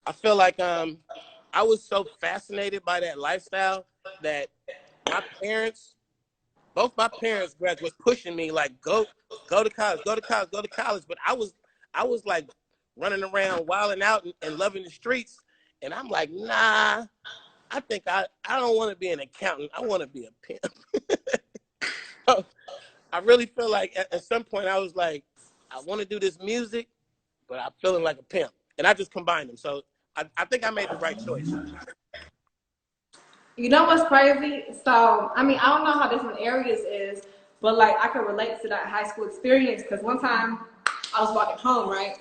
I feel like I was so fascinated by that lifestyle that my parents, both my parents was pushing me like go to college, go to college, go to college. But I was like running around wilding out and loving the streets. And I'm like, nah, I think I don't want to be an accountant. I want to be a pimp. So I really feel like at some point I was like, I want to do this music, but I'm feeling like a pimp. And I just combined them. So I think I made the right choice. You know what's crazy? So, I mean, I don't know how different areas is, but like I can relate to that high school experience because one time I was walking home, right?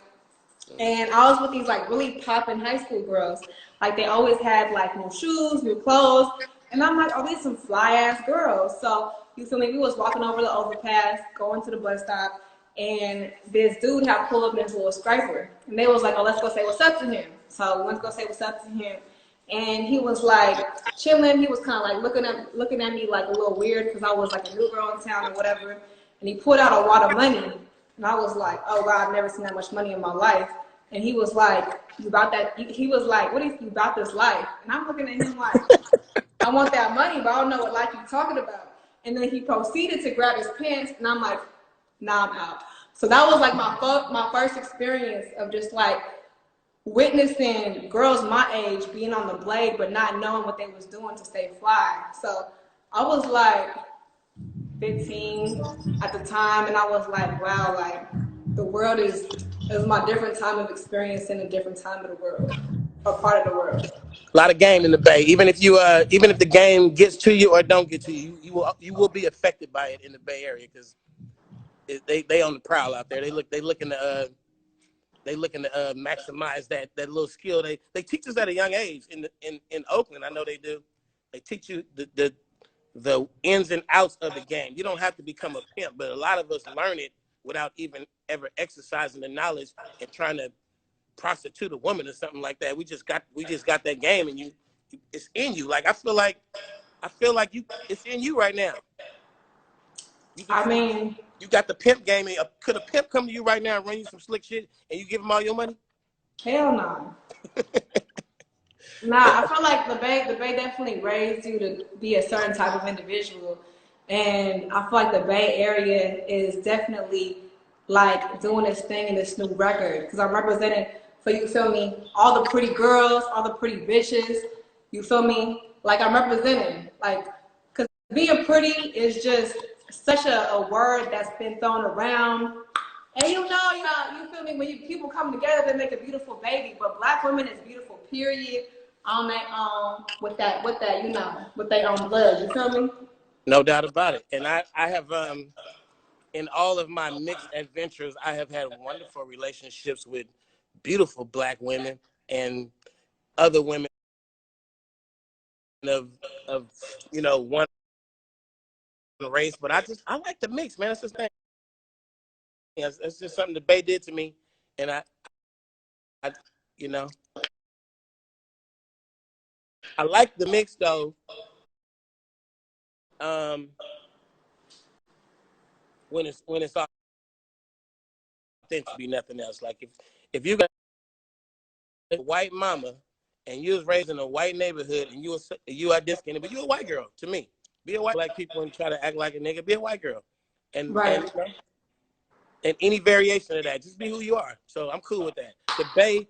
And I was with these like really popping high school girls. Like they always had like new shoes, new clothes. And I'm like, oh, these some fly ass girls. So you feel me? We was walking over the overpass, going to the bus stop, and this dude had pulled up in his little scraper. And they was like, oh, let's go say what's up to him. So we went to go say what's up to him. And he was like chilling. He was kind of like looking at me like a little weird because I was like a new girl in town or whatever. And he pulled out a wad of money. And I was like, oh wow, I've never seen that much money in my life. And he was like, you about that? He was like, what is you about this life? And I'm looking at him like, I want that money, but I don't know what life you're talking about. And then he proceeded to grab his pants, and I'm like, nah, I'm out. So that was like my first experience of just like witnessing girls my age being on the blade, but not knowing what they was doing to stay fly. So I was like 15 at the time, and I was like, wow, like the world is my different time of experience in a different time of the world, or part of the world. A lot of game in the Bay. Even if the game gets to you or don't get to you, you will be affected by it in the Bay Area because they on the prowl out there. They looking to maximize that little skill. They teach us at a young age in Oakland. I know they do. They teach you the ins and outs of the game. You don't have to become a pimp, but a lot of us learn it without even ever exercising the knowledge and trying to prostitute a woman or something like that. We just got that game, and it's in you. Like I feel like it's in you right now. You I just mean, you got the pimp game. And could a pimp come to you right now and run you some slick shit, and you give him all your money? hell no. Nah, I feel like the Bay definitely raised you to be a certain type of individual, and I feel like the Bay Area is definitely like doing this thing in this new record because I'm representing for you feel me all the pretty girls, all the pretty bitches. You feel me? Like I'm representing like because being pretty is just such a word that's been thrown around. And you feel me? When people come together, they make a beautiful baby. But black women is beautiful, period. On their with that, with their own blood. You feel me? No doubt about it. And I have in all of my mixed adventures, I have had wonderful relationships with beautiful black women and other women of one race. But I like the mix, man. That's just thing. It's just something the Bay did to me, and I you know I like the mix though. Um, when it's authentic, to be nothing else. Like if you got a white mama and you was raised in a white neighborhood and you are disconnected, but you a white girl to me. Be a white black people and try to act like a nigga. Be a white girl, and Right. and any variation of that, just be who you are. So I'm cool with that. The Bay,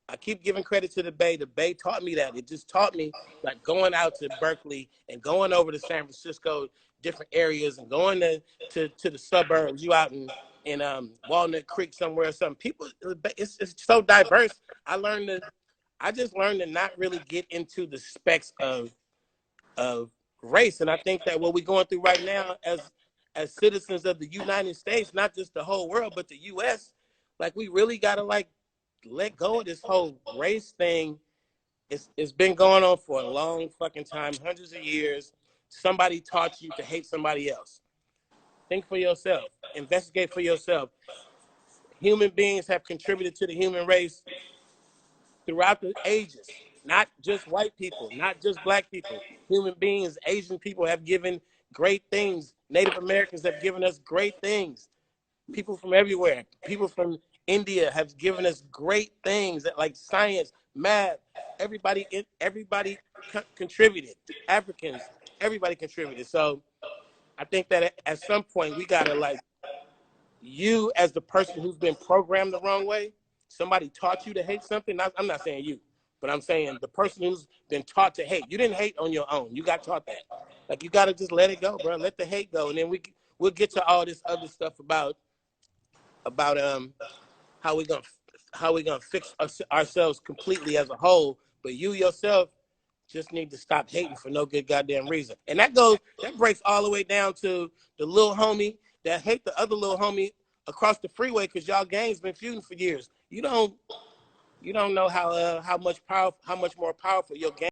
I keep giving credit to the Bay. The Bay taught me that. It just taught me like going out to Berkeley and going over to San Francisco, different areas, and going to the suburbs. You out in Walnut Creek somewhere or something. People, it's so diverse. I just learned to not really get into the specs of race, and I think that what we're going through right now as citizens of the United States, not just the whole world, but the U.S., like we really gotta like let go of this whole race thing. It's been going on for a long fucking time, hundreds of years. Somebody taught you to hate somebody else. Think for yourself. Investigate for yourself. Human beings have contributed to the human race throughout the ages. Not just white people, not just black people. Human beings, Asian people have given great things. Native Americans have given us great things. People from everywhere. People from India has given us great things that like science, math. Everybody contributed. Africans, everybody contributed. So I think that at some point we gotta like you as the person who's been programmed the wrong way. Somebody taught you to hate something. I'm not saying you, but I'm saying the person who's been taught to hate. You didn't hate on your own. You got taught that. Like you gotta just let it go, bro. Let the hate go, and then we'll get to all this other stuff about how we gonna how we gonna fix ourselves completely as a whole. But you yourself just need to stop hating for no good goddamn reason. And that breaks all the way down to the little homie that hate the other little homie across the freeway because y'all gangs been feuding for years. You don't know how much more powerful your gang